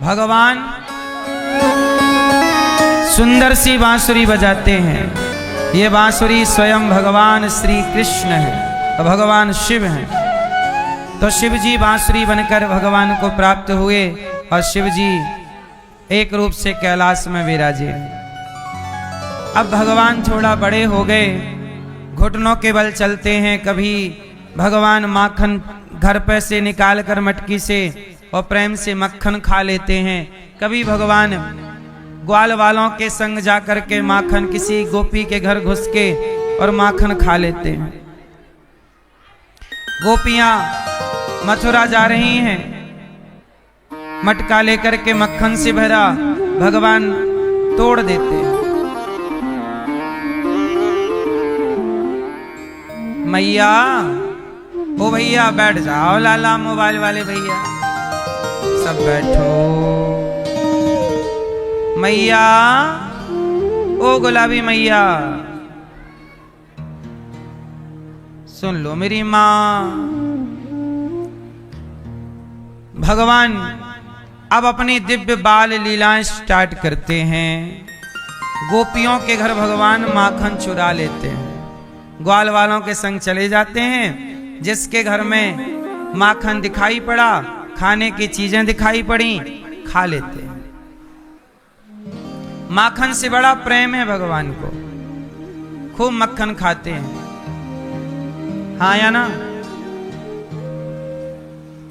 भगवान सुंदर सी बांसुरी बजाते हैं। ये बांसुरी स्वयं भगवान श्री कृष्ण है और भगवान शिव हैं। तो शिव जी बांसुरी बनकर भगवान को प्राप्त हुए और शिव जी एक रूप से कैलाश में विराजे। अब भगवान थोड़ा बड़े हो गए, घुटनों के बल चलते हैं। कभी भगवान माखन घर पे से निकाल कर मटकी से और प्रेम से मक्खन खा लेते हैं। कभी भगवान ग्वाल वालों के संग जाकर के माखन किसी गोपी के घर घुस के और माखन खा लेते हैं। गोपियां मथुरा जा रही हैं, मटका लेकर के मक्खन से भरा भगवान तोड़ देते हैं। मैया, ओ भैया बैठ जाओ, लाला मोबाइल वाले भैया सब बैठो। मैया, ओ गुलाबी मैया सुन लो मेरी माँ। भगवान अब अपनी दिव्य बाल लीलाएं स्टार्ट करते हैं। गोपियों के घर भगवान माखन चुरा लेते हैं, ग्वाल वालों के संग चले जाते हैं। जिसके घर में माखन दिखाई पड़ा, खाने की चीजें दिखाई पड़ी, खा लेते हैं। माखन से बड़ा प्रेम है भगवान को, खूब मक्खन खाते हैं। हाँ या ना?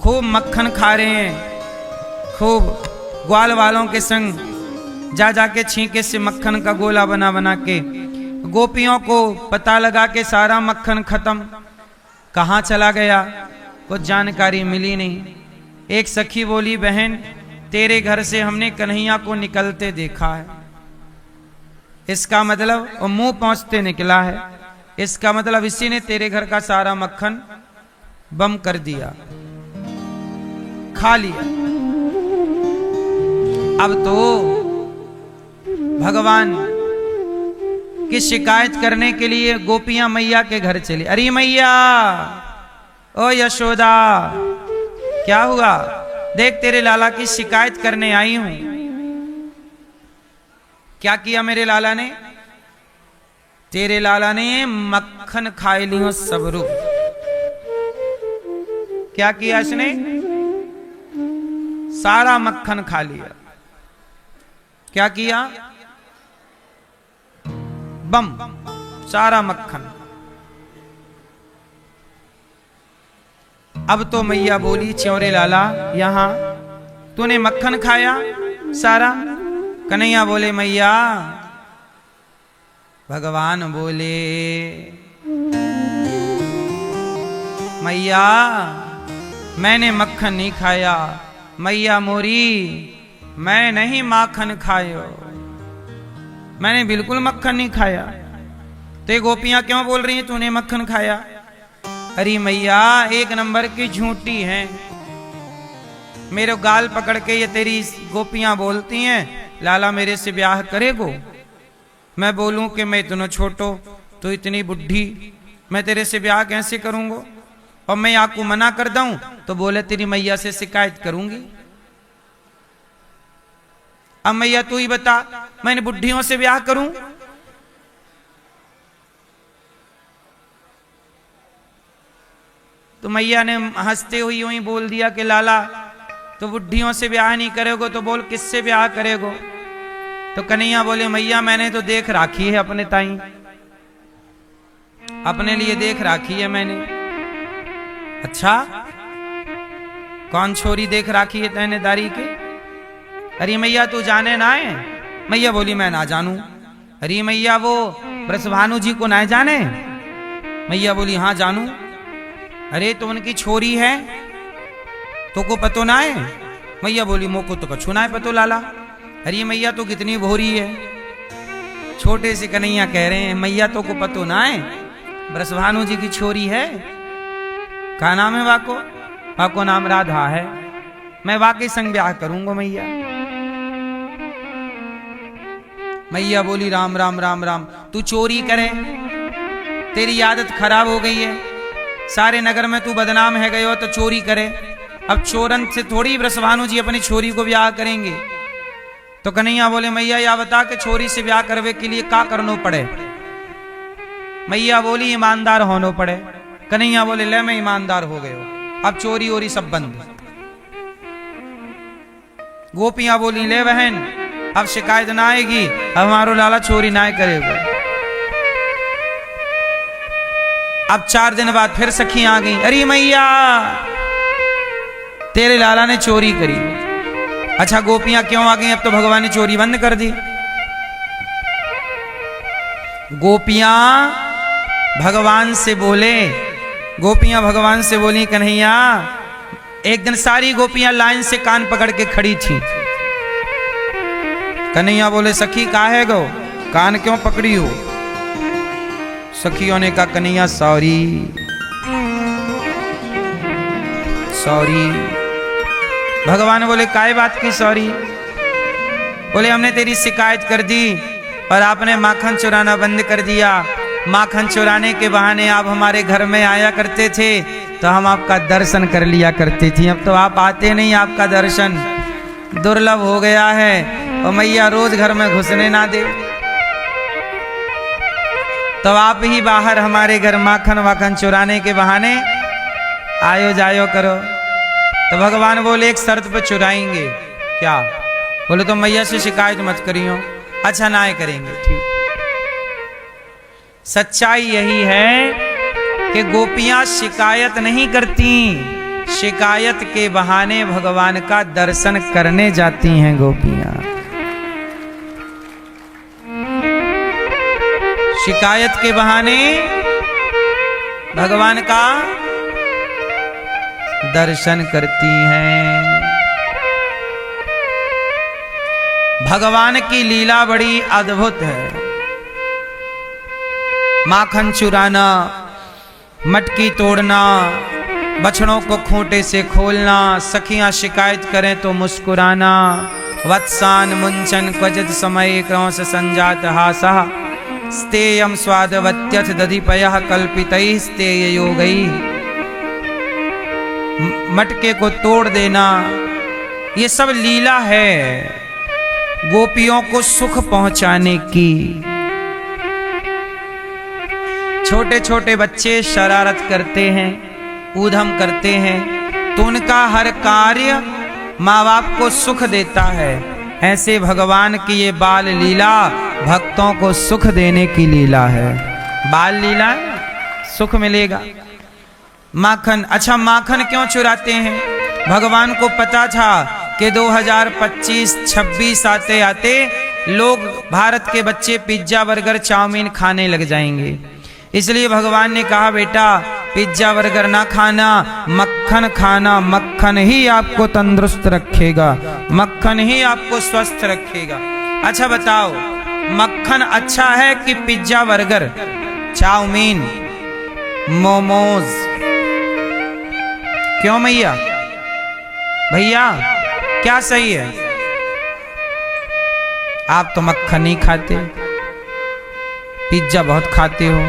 खूब मक्खन खा रहे हैं, खूब ग्वाल वालों के संग जा जाके छींके से मक्खन का गोला बना बना के। गोपियों को पता लगा कि सारा मक्खन खत्म, कहाँ चला गया, कुछ जानकारी मिली नहीं। एक सखी बोली, बहन तेरे घर से हमने कन्हैया को निकलते देखा है। इसका मतलब वो मुंह पहुंचते निकला है, इसका मतलब इसी ने तेरे घर का सारा मक्खन बम कर दिया, खा लिया। अब तो भगवान की शिकायत करने के लिए गोपियां मैया के घर चली। अरे मैया, ओ यशोदा, क्या हुआ? देख तेरे लाला की शिकायत करने आई हूं। क्या किया मेरे लाला ने? तेरे लाला ने मक्खन खाए लियो सबरू। क्या किया इसने? सारा मक्खन खा लिया। क्या किया? बम, सारा मक्खन। अब तो मैया बोली, च्योरे लाला यहां तूने मक्खन खाया सारा? कन्हैया बोले, मैया। भगवान बोले, मैया मैंने मक्खन नहीं खाया। मैया मोरी, मैं नहीं माखन खायो, मैंने बिल्कुल मक्खन नहीं खाया। तो ये गोपियां क्यों बोल रही हैं तूने मक्खन खाया? अरे मैया, एक नंबर की झूठी है। मेरे गाल पकड़ के ये तेरी गोपियां बोलती हैं, लाला मेरे से ब्याह करेगो? मैं बोलूं कि मैं इतना छोटो, तो इतनी बुढ़ी, मैं तेरे से ब्याह कैसे करूंगा? और मैं आपको मना कर दूं तो बोले तेरी मैया से शिकायत करूंगी। अब मैया तू ही बता, मैंने बुढ़ियों से ब्याह करूं? तो मैया ने हंसते हुए यूं ही बोल दिया कि लाला तो बुढ़ियों से ब्याह नहीं करेगो तो बोल किससे ब्याह करेगो? तो कन्हैया बोले, मैया मैंने तो देख राखी है अपने ताई, अपने लिए देख राखी है मैंने। अच्छा, कौन छोरी देख राखी है तैने दारी के? अरे मैया तू जाने ना है? मैया बोली, मैं ना जानू। अरे मैया वो ब्रसभानु जी को ना जाने? मैया बोली, हाँ जानू। अरे तो उनकी छोरी है तो को पतो ना है? मैया बोली, मोको तो कछु ना है पतो लाला। अरे मैया तो कितनी भोरी है। छोटे से कन्हैया कह रहे हैं, मैया तो को पतो ना है, ब्रसभानु जी की छोरी है। क्या नाम है वाको? वाको नाम राधा है। मैं वाकई संग ब्याह करूंगा मैया। मैया बोली, राम राम राम राम, तू चोरी करे, तेरी आदत खराब हो गई है, सारे नगर में तू बदनाम है गयो तो चोरी करे। अब चोरन से थोड़ी वृषभानु जी अपनी छोरी को ब्याह करेंगे। तो कन्हैया बोले मैया या बता के छोरी से ब्याह करवे के लिए का करनो पड़े। मैया बोली ईमानदार होनो पड़े। कन्हैया बोले ले मैं ईमानदार हो गए हो, अब चोरी ओरी सब बंद। गोपियां बोली ले बहन अब शिकायत ना आएगी, अब हमारो लाला चोरी ना करेगा। अब 4 दिन बाद फिर सखी आ गई, अरे मैया तेरे लाला ने चोरी करी। अच्छा गोपियां क्यों आ गई, अब तो भगवान ने चोरी बंद कर दी। गोपियां भगवान से बोले, गोपियां भगवान से बोली कन्हैया, एक दिन सारी गोपियां लाइन से कान पकड़ के खड़ी थी। कन्हैया बोले सखी काहे गो, कान क्यों पकड़ी हो। सखियों ने कहा कन्हैया सॉरी सॉरी। भगवान बोले काय बात की सॉरी। बोले हमने तेरी शिकायत कर दी और आपने माखन चुराना बंद कर दिया। माखन चुराने के बहाने आप हमारे घर में आया करते थे तो हम आपका दर्शन कर लिया करते थे, अब तो आप आते नहीं, आपका दर्शन दुर्लभ हो गया है और मैया रोज घर में घुसने ना दे, तो आप ही बाहर हमारे घर माखन वाखन चुराने के बहाने आयो जायो करो। तो भगवान बोले एक शर्त पर चुराएंगे। क्या? बोले तो मैया से शिकायत मत करियो। अच्छा ना करेंगे, ठीक। सच्चाई यही है कि गोपियां शिकायत नहीं करती, शिकायत के बहाने भगवान का दर्शन करने जाती हैं गोपियां। शिकायत के बहाने भगवान का दर्शन करती हैं। भगवान की लीला बड़ी अद्भुत है। माखन चुराना, मटकी तोड़ना, बछड़ों को खूंटे से खोलना, सखियां शिकायत करें तो मुस्कुराना, वत्सान मुंचन क्वचित समय क्रौंस संजात हासा, स्तेयम स्वादवत्यथ दधिपयः कल्पितैः स्तेय योगैः। मटके को तोड़ देना, ये सब लीला है गोपियों को सुख पहुंचाने की। छोटे छोटे बच्चे शरारत करते हैं, ऊधम करते हैं, तो उनका हर कार्य माँ बाप को सुख देता है। ऐसे भगवान की ये बाल लीला भक्तों को सुख देने की लीला है। बाल लीला सुख मिलेगा। माखन, अच्छा माखन क्यों चुराते हैं? भगवान को पता था कि 2025-26 आते आते लोग, भारत के बच्चे पिज्जा बर्गर चाउमीन खाने लग जाएंगे। इसलिए भगवान ने कहा बेटा पिज्जा बर्गर ना खाना, मक्खन खाना, मक्खन ही आपको तंदुरुस्त रखेगा, मक्खन ही आपको स्वस्थ रखेगा। अच्छा बताओ मक्खन अच्छा है कि पिज्जा बर्गर चाउमीन मोमोज? क्यों मैया भैया क्या सही है? आप तो मक्खन नहीं खाते, पिज्जा बहुत खाते हो,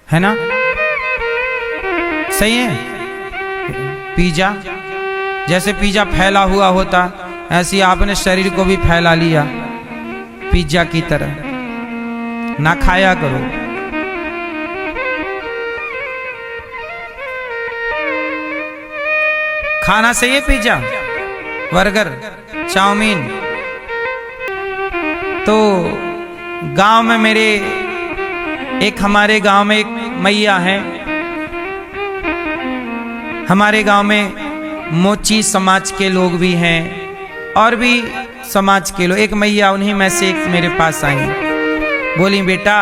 है ना? सही है। पिज्जा जैसे पिज्जा फैला हुआ होता ऐसे आपने शरीर को भी फैला लिया पिज्जा की तरह। ना खाया करो। खाना सही है पिज्जा बर्गर चाउमीन। तो गांव में मेरे हमारे गांव में एक मैया है। हमारे गांव में मोची समाज के लोग भी हैं और भी समाज के लोग। एक मैया उन्हीं में से एक मेरे पास आई, बोली बेटा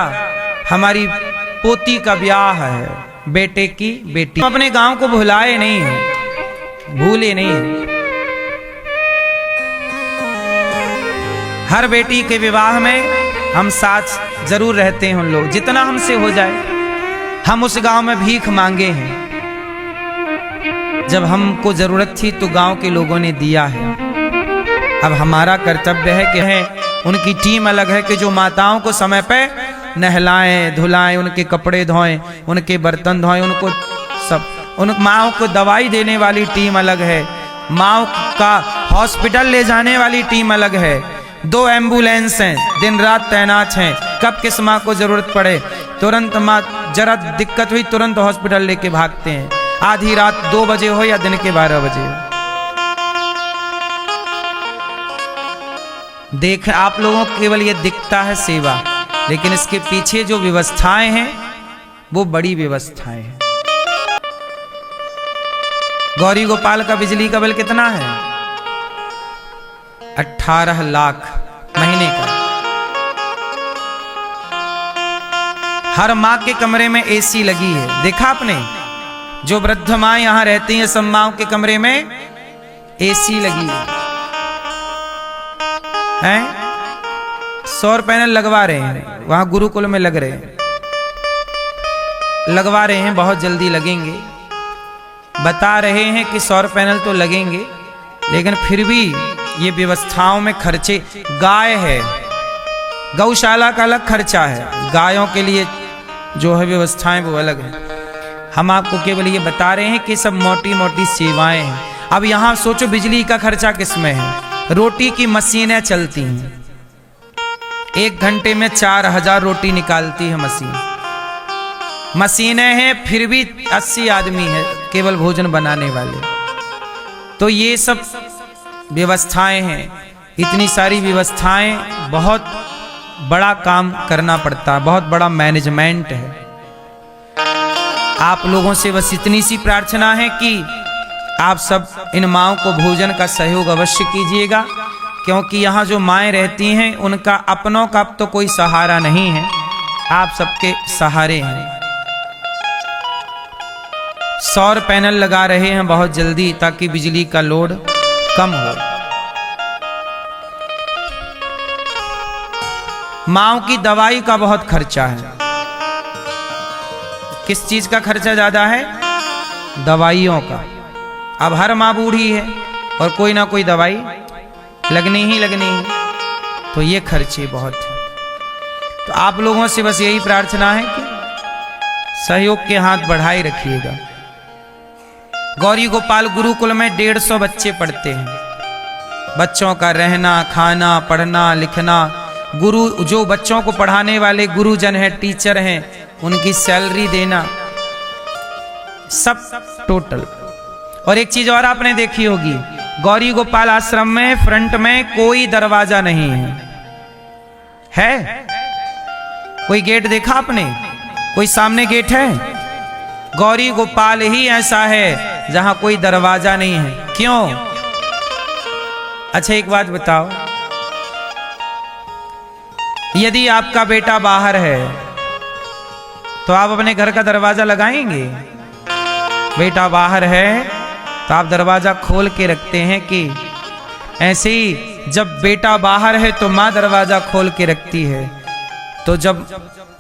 हमारी पोती का ब्याह है, बेटे की बेटी। हम अपने गांव को भुलाए नहीं है, भूले नहीं है। हर बेटी के विवाह में हम साथ जरूर रहते हैं। उन लोग जितना हमसे हो जाए, हम उस गांव में भीख मांगे हैं। जब हमको जरूरत थी तो गांव के लोगों ने दिया है। अब हमारा कर्तव्य है कि उनकी टीम अलग है कि जो माताओं को समय पे नहलाएं धुलाएं, उनके कपड़े धोएं, उनके बर्तन धोएं, उनको सब उन माओ को दवाई देने वाली टीम अलग है, माओ का हॉस्पिटल ले जाने वाली टीम अलग है। 2 एम्बुलेंस हैं, दिन रात तैनात हैं। कब किस माँ को जरूरत पड़े तुरंत, माँ जरा दिक्कत हुई तुरंत हॉस्पिटल लेके भागते हैं। आधी रात 2 बजे हो या दिन के 12 बजे हो। देख आप लोगों को केवल ये दिखता है सेवा, लेकिन इसके पीछे जो व्यवस्थाएं हैं वो बड़ी व्यवस्थाएं हैं। गौरी गोपाल का बिजली का बिल कितना है? 18 लाख महीने का। हर माँ के कमरे में एसी लगी है, देखा आपने? जो वृद्ध माँ यहां रहती हैं सब माओं के कमरे में एसी लगी है। सौर पैनल लगवा रहे हैं, वहां गुरुकुल में लग रहे हैं, लगवा रहे हैं, बहुत जल्दी लगेंगे। बता रहे हैं कि सौर पैनल तो लगेंगे, लेकिन फिर भी ये व्यवस्थाओं में खर्चे। गाय है, गौशाला का अलग खर्चा है, गायों के लिए जो है व्यवस्थाएं वो अलग है। हम आपको केवल ये बता रहे हैं कि सब मोटी मोटी सेवाएं हैं। अब यहां सोचो बिजली का खर्चा किसमें है? रोटी की मशीनें चलती हैं, 1 घंटे में 4000 रोटी निकालती है मशीन। मशीनें हैं, फिर भी 80 आदमी है केवल भोजन बनाने वाले। तो ये सब व्यवस्थाएं हैं, इतनी सारी व्यवस्थाएं, बहुत बड़ा काम करना पड़ता है, बहुत बड़ा मैनेजमेंट है। आप लोगों से बस इतनी सी प्रार्थना है कि आप सब इन माँओं को भोजन का सहयोग अवश्य कीजिएगा, क्योंकि यहाँ जो माएँ रहती हैं उनका अपनों का अब तो कोई सहारा नहीं है, आप सबके सहारे हैं। सौर पैनल लगा रहे हैं बहुत जल्दी ताकि बिजली का लोड कम हो। माँओं की दवाई का बहुत खर्चा है। किस चीज का खर्चा ज्यादा है? दवाइयों का। अब हर माँ बूढ़ी है और कोई ना कोई दवाई लगनी ही लगनी है, तो ये खर्चे बहुत हैं। तो आप लोगों से बस यही प्रार्थना है कि सहयोग के हाथ बढ़ाए रखिएगा। गौरी गोपाल गुरुकुल में 150 बच्चे पढ़ते हैं। बच्चों का रहना, खाना, पढ़ना, लिखना, गुरु जो बच्चों को पढ़ाने वाले गुरुजन हैं, टीचर हैं, उनकी सैलरी देना, सब टोटल। और एक चीज और आपने देखी होगी, गौरी गोपाल आश्रम में फ्रंट में कोई दरवाजा नहीं है? कोई गेट देखा आपने? कोई सामने गेट है? गौरी गोपाल ही ऐसा है जहां कोई दरवाजा नहीं है। क्यों? अच्छा एक बात बताओ, यदि आपका बेटा बाहर है तो आप अपने घर का दरवाजा लगाएंगे? बेटा बाहर है तो आप दरवाजा खोल के रखते हैं कि ऐसे ही जब बेटा बाहर है तो माँ दरवाजा खोल के रखती है। तो जब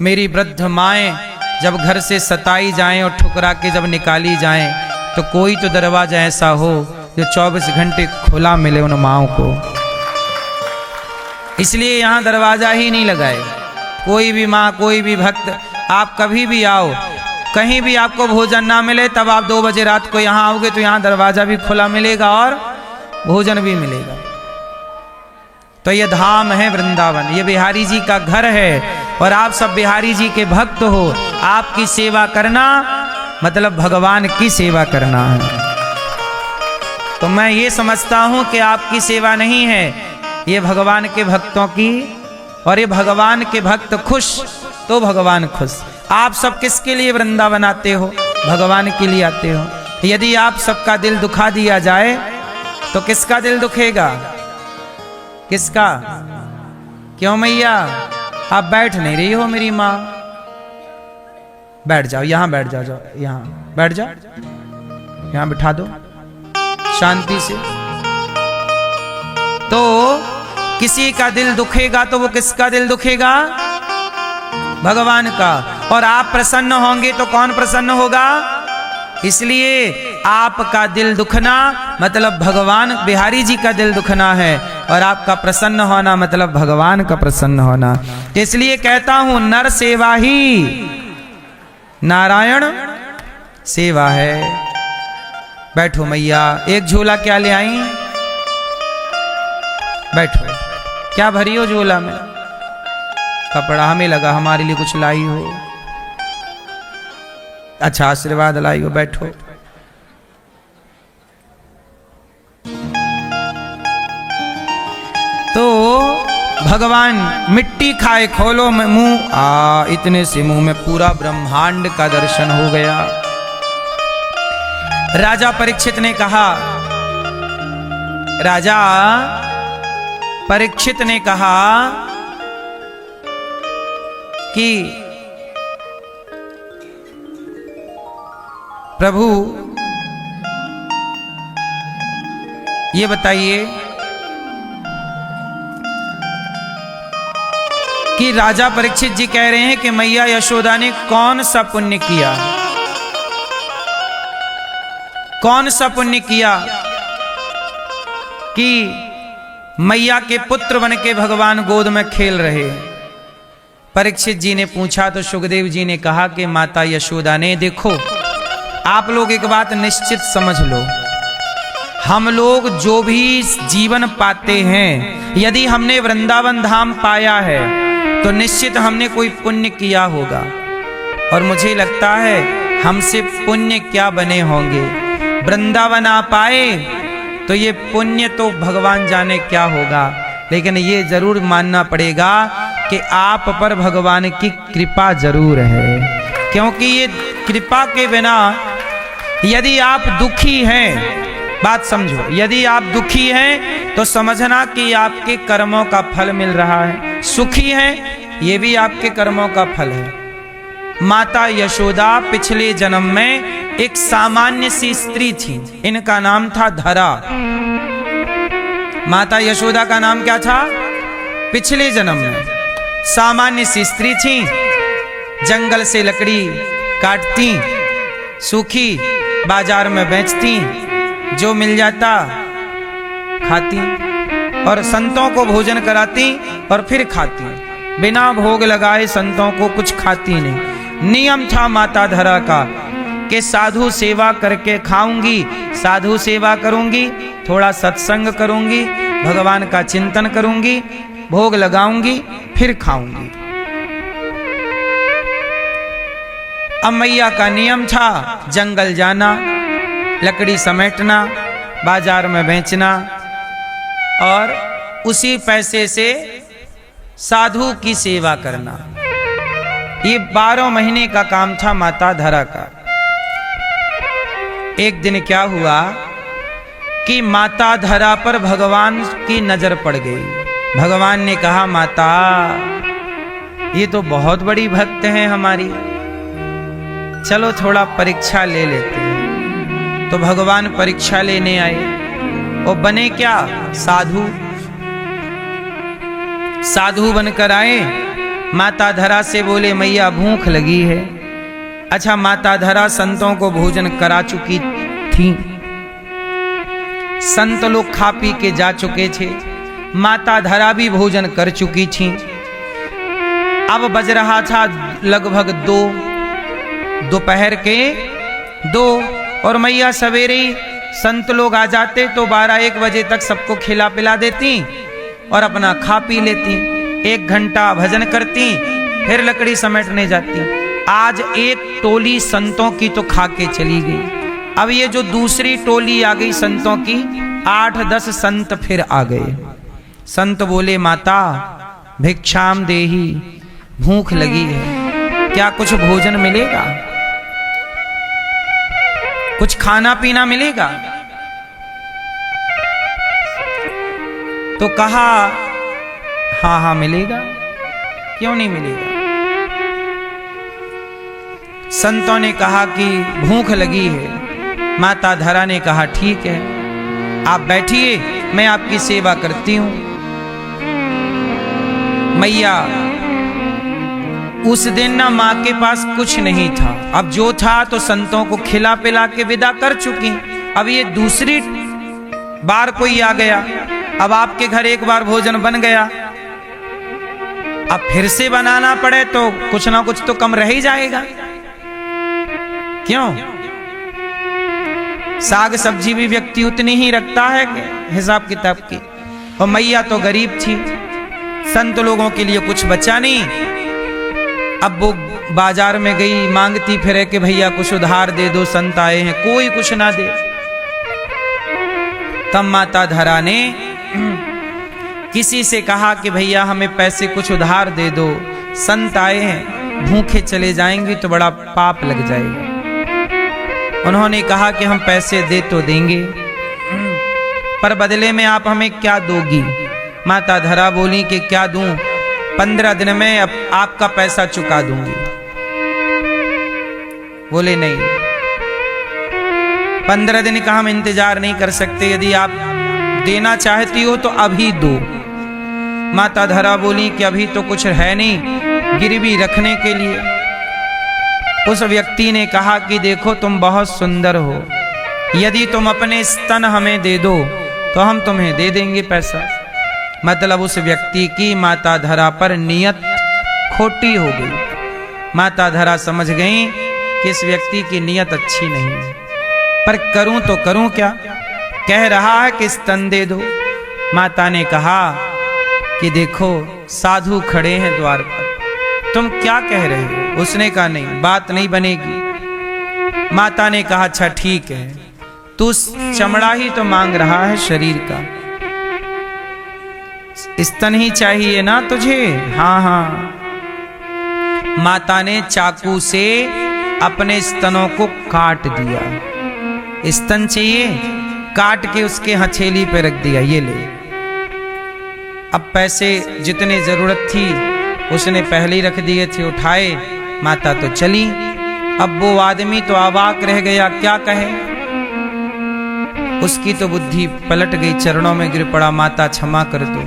मेरी वृद्ध माएँ जब घर से सताई जाएं और ठुकरा के जब निकाली जाएं, तो कोई तो दरवाजा ऐसा हो जो 24 घंटे खुला मिले उन माँओं को। इसलिए यहाँ दरवाजा ही नहीं लगाए। कोई भी माँ, कोई भी भक्त, आप कभी भी आओ, कहीं भी आपको भोजन ना मिले, तब आप 2 बजे रात को यहाँ आओगे तो यहाँ दरवाजा भी खुला मिलेगा और भोजन भी मिलेगा। तो ये धाम है वृंदावन, ये बिहारी जी का घर है और आप सब बिहारी जी के भक्त हो। आपकी सेवा करना मतलब भगवान की सेवा करना है। तो मैं ये समझता हूं कि आपकी सेवा नहीं है, ये भगवान के भक्तों की, और ये भगवान के भक्त खुश तो भगवान खुश। आप सब किसके लिए वृंदावन आते हो? भगवान के लिए आते हो। यदि आप सबका दिल दुखा दिया जाए तो किसका दिल दुखेगा? किसका? क्यों मैया आप बैठ नहीं रही हो? मेरी माँ बैठ जाओ, यहां बैठ जाओ, यहां बैठ जाओ, यहां बिठा दो शांति से। तो किसी का दिल दुखेगा तो वो किसका दिल दुखेगा? भगवान का। और आप प्रसन्न होंगे तो कौन प्रसन्न होगा? इसलिए आपका दिल दुखना मतलब भगवान बिहारी जी का दिल दुखना है, और आपका प्रसन्न होना मतलब भगवान का प्रसन्न होना। इसलिए कहता हूं नर सेवा ही नारायण सेवा है। बैठो मैया, एक झोला क्या ले आई? बैठो, क्या भरी हो झोला में? कपड़ा, हमें लगा हमारे लिए कुछ लाई हो। अच्छा आशीर्वाद लाई हो, बैठो। तो भगवान मिट्टी खाए खोलो में मुंह, इतने से मुंह में पूरा ब्रह्मांड का दर्शन हो गया। राजा परीक्षित ने कहा, राजा परीक्षित ने कहा कि प्रभु ये बताइए कि राजा परीक्षित जी कह रहे हैं कि मैया यशोदा ने कौन सा पुण्य किया, कौन सा पुण्य किया कि मैया के पुत्र बन के भगवान गोद में खेल रहे। परीक्षित जी ने पूछा तो सुखदेव जी ने कहा कि माता यशोदा ने, देखो आप लोग एक बात निश्चित समझ लो, हम लोग जो भी जीवन पाते हैं, यदि हमने वृंदावन धाम पाया है तो निश्चित हमने कोई पुण्य किया होगा। और मुझे लगता है हमसे पुण्य क्या बने होंगे। वृंदावन आ पाए तो ये पुण्य तो भगवान जाने क्या होगा, लेकिन ये जरूर मानना पड़ेगा कि आप पर भगवान की कृपा जरूर है। क्योंकि ये कृपा के बिना, यदि आप दुखी हैं, बात समझो, यदि आप दुखी हैं तो समझना कि आपके कर्मों का फल मिल रहा है। सुखी हैं, ये भी आपके कर्मों का फल है। माता यशोदा पिछले जन्म में एक सामान्य सी स्त्री थी, इनका नाम था धरा। माता यशोदा का नाम क्या था? पिछले जन्म में सामान्य सी स्त्री थी, जंगल से लकड़ी काटती, सूखी बाजार में बेचती, जो मिल जाता खाती और संतों को भोजन कराती और फिर खाती। बिना भोग लगाए संतों को कुछ खाती नहीं। नियम था माता धरा का कि साधु सेवा करके खाऊंगी, साधु सेवा करूंगी, थोड़ा सत्संग करूंगी, भगवान का चिंतन करूंगी, भोग लगाऊंगी, फिर खाऊंगी। अब मैया का नियम था जंगल जाना, लकड़ी समेटना, बाजार में बेचना और उसी पैसे से साधु की सेवा करना। ये 12 महीने का काम था माता धरा का। एक दिन क्या हुआ कि माता धरा पर भगवान की नजर पड़ गई। भगवान ने कहा, माता ये तो बहुत बड़ी भक्त है हमारी, चलो थोड़ा परीक्षा ले लेते हैं। तो भगवान परीक्षा लेने आए और बने क्या? साधु। साधु बनकर आए, माता धरा से बोले मैया भूख लगी है। अच्छा, माता धरा संतों को भोजन करा चुकी थी, संत लोग खा पी के जा चुके थे, माता धरा भी भोजन कर चुकी थी। अब बज रहा था लगभग 2 दोपहर के 2 और मैया सवेरे संत लोग आ जाते तो 12-1 बजे तक सबको खिला पिला देती और अपना खा पी लेती। 1 घंटा भजन करती, फिर लकड़ी समेटने जाती। आज एक टोली संतों की तो खा के चली गई। अब ये जो दूसरी टोली आ गई संतों की, 8-10 संत फिर आ गए। संत बोले, माता भिक्षाम देही, भूख लगी है, क्या कुछ भोजन मिलेगा, कुछ खाना पीना मिलेगा? तो कहा, हाँ हाँ मिलेगा, क्यों नहीं मिलेगा। संतों ने कहा कि भूख लगी है। माता धरा ने कहा, ठीक है आप बैठिए, मैं आपकी सेवा करती हूं। मैया उस दिन ना माँ के पास कुछ नहीं था, अब जो था तो संतों को खिला पिला के विदा कर चुकी। अब ये दूसरी बार कोई आ गया, अब आपके घर एक बार भोजन बन गया, अब फिर से बनाना पड़े तो कुछ ना कुछ तो कम रह ही जाएगा। क्यों? साग सब्जी भी व्यक्ति उतनी ही रखता है हिसाब किताब की। और मैया तो गरीब थी, संत लोगों के लिए कुछ बचा नहीं। अब वो बाजार में गई, मांगती फिरे कि भैया कुछ उधार दे दो, संत आए हैं, कोई कुछ ना दे। तब माता धरा ने किसी से कहा कि भैया हमें पैसे कुछ उधार दे दो, संत आए हैं, भूखे चले जाएंगे तो बड़ा पाप लग जाएगा। उन्होंने कहा कि हम पैसे दे तो देंगे, पर बदले में आप हमें क्या दोगी? माता धरा बोली कि क्या दूं, 15 दिन में अब आपका पैसा चुका दूंगी। बोले नहीं, 15 दिन का हम इंतजार नहीं कर सकते, यदि आप देना चाहती हो तो अभी दो। माता धरा बोली कि अभी तो कुछ है नहीं गिरवी रखने के लिए। उस व्यक्ति ने कहा कि देखो तुम बहुत सुंदर हो, यदि तुम अपने स्तन हमें दे दो तो हम तुम्हें दे देंगे पैसा। मतलब उस व्यक्ति की माता धरा पर नियत खोटी हो गई। माता धरा समझ गई कि इस व्यक्ति की नियत अच्छी नहीं है, पर करूं तो करूं क्या? कह रहा है कि स्तन दे दो। माता ने कहा कि देखो साधु खड़े हैं द्वार पर, तुम क्या कह रहे हो? उसने कहा नहीं, बात नहीं बनेगी। माता ने कहा अच्छा ठीक है, तू चमड़ा ही तो मांग रहा है शरीर का, स्तन ही चाहिए ना तुझे? हाँ हाँ। माता ने चाकू से अपने स्तनों को काट दिया। स्तन चाहिए, काट के उसके हथेली पे रख दिया, ये ले। अब पैसे जितने जरूरत थी उसने पहले ही रख दिए थे, उठाए, माता तो चली। अब वो आदमी तो अवाक रह गया, क्या कहे? उसकी तो बुद्धि पलट गई, चरणों में गिर पड़ा, माता क्षमा कर दो।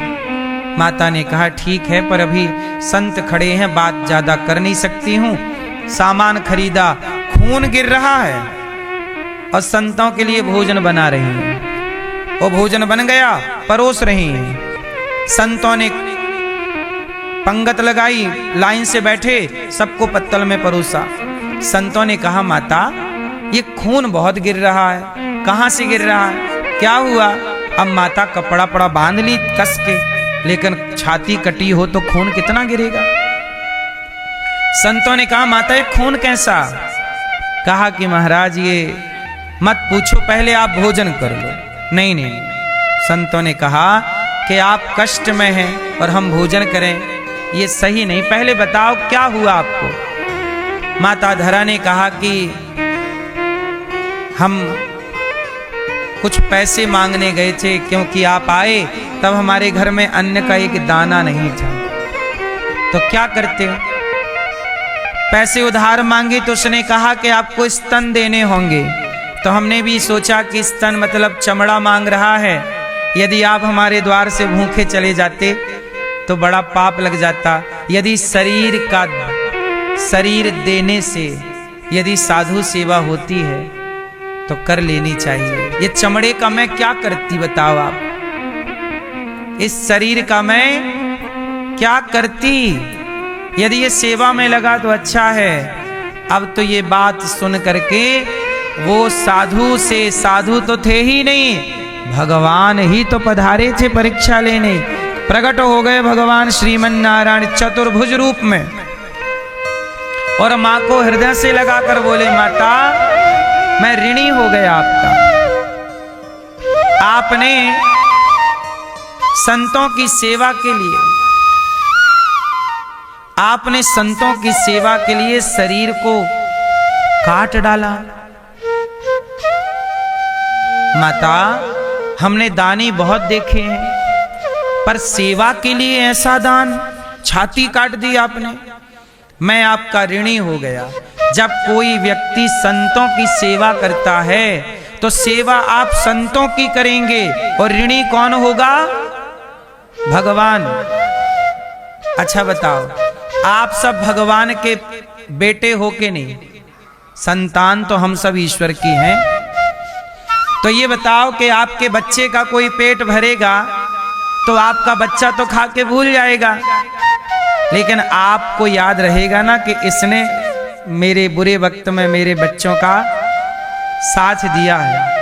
माता ने कहा ठीक है, पर अभी संत खड़े हैं, बात ज्यादा कर नहीं सकती हूं। सामान खरीदा, खून गिर रहा है और संतों के लिए भोजन बना रही हैं। वो भोजन बन गया, परोस रही हैं। संतों ने पंगत लगाई, लाइन से बैठे, सबको पत्तल में परोसा। संतों ने कहा माता ये खून बहुत गिर रहा है, कहां से गिर रहा है, क्या हुआ? अब माता कपड़ा पड़ा बांध ली कस के, लेकिन छाती कटी हो तो खून कितना गिरेगा? संतों ने कहा माता ये खून कैसा? कहा कि महाराज ये मत पूछो, पहले आप भोजन कर लो। नहीं नहीं, संतों ने कहा कि आप कष्ट में हैं और हम भोजन करें, ये सही नहीं, पहले बताओ क्या हुआ आपको? माता धरा ने कहा कि हम कुछ पैसे मांगने गए थे, क्योंकि आप आए तब हमारे घर में अन्न का एक दाना नहीं था। तो क्या करते हो? पैसे उधार मांगे तो उसने कहा कि आपको स्तन देने होंगे। तो हमने भी सोचा कि स्तन मतलब चमड़ा मांग रहा है, यदि आप हमारे द्वार से भूखे चले जाते तो बड़ा पाप लग जाता। यदि शरीर देने से यदि साधु सेवा होती है तो कर लेनी चाहिए। ये चमड़े का मैं क्या करती बताओ आप? इस शरीर का मैं क्या करती? यदि ये सेवा में लगा तो अच्छा है। अब तो ये बात सुन करके वो साधु से साधु तो थे ही नहीं, भगवान ही तो पधारे थे परीक्षा लेने। प्रकट हो गए भगवान श्रीमन नारायण चतुर्भुज रूप में, और मां को हृदय से लगाकर बोले माता मैं ऋणी हो गया आपका। आपने संतों की सेवा के लिए, आपने संतों की सेवा के लिए शरीर को काट डाला। माता हमने दानी बहुत देखे हैं, पर सेवा के लिए ऐसा दान, छाती काट दी आपने। मैं आपका ऋणी हो गया। जब कोई व्यक्ति संतों की सेवा करता है तो सेवा आप संतों की करेंगे, और ऋणी कौन होगा? भगवान। अच्छा बताओ, आप सब भगवान के बेटे हो के नहीं? संतान तो हम सब ईश्वर की हैं। तो ये बताओ कि आपके बच्चे का कोई पेट भरेगा तो आपका बच्चा तो खा के भूल जाएगा, लेकिन आपको याद रहेगा ना कि इसने मेरे बुरे वक्त में मेरे बच्चों का साथ दिया है।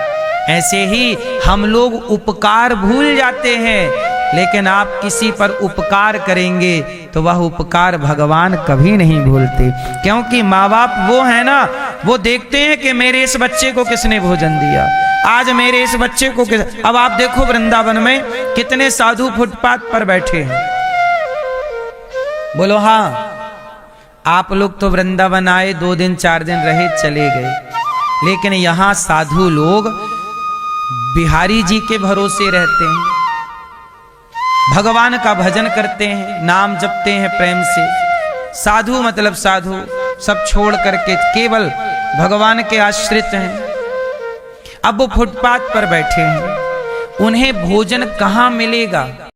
ऐसे ही हम लोग उपकार भूल जाते हैं, लेकिन आप किसी पर उपकार करेंगे तो वह उपकार भगवान कभी नहीं भूलते। क्योंकि माँ बाप वो है ना, वो देखते हैं कि मेरे इस बच्चे को किसने भोजन दिया, आज मेरे इस बच्चे को अब आप देखो वृंदावन में कितने साधु फुटपाथ पर बैठे हैं। बोलो हाँ, आप लोग तो वृंदावन आए 2 दिन 4 दिन रहे चले गए, लेकिन यहाँ साधु लोग बिहारी जी के भरोसे रहते हैं, भगवान का भजन करते हैं, नाम जपते हैं प्रेम से। साधु मतलब साधु सब छोड़ करके केवल भगवान के आश्रित हैं। अब वो फुटपाथ पर बैठे हैं, उन्हें भोजन कहाँ मिलेगा?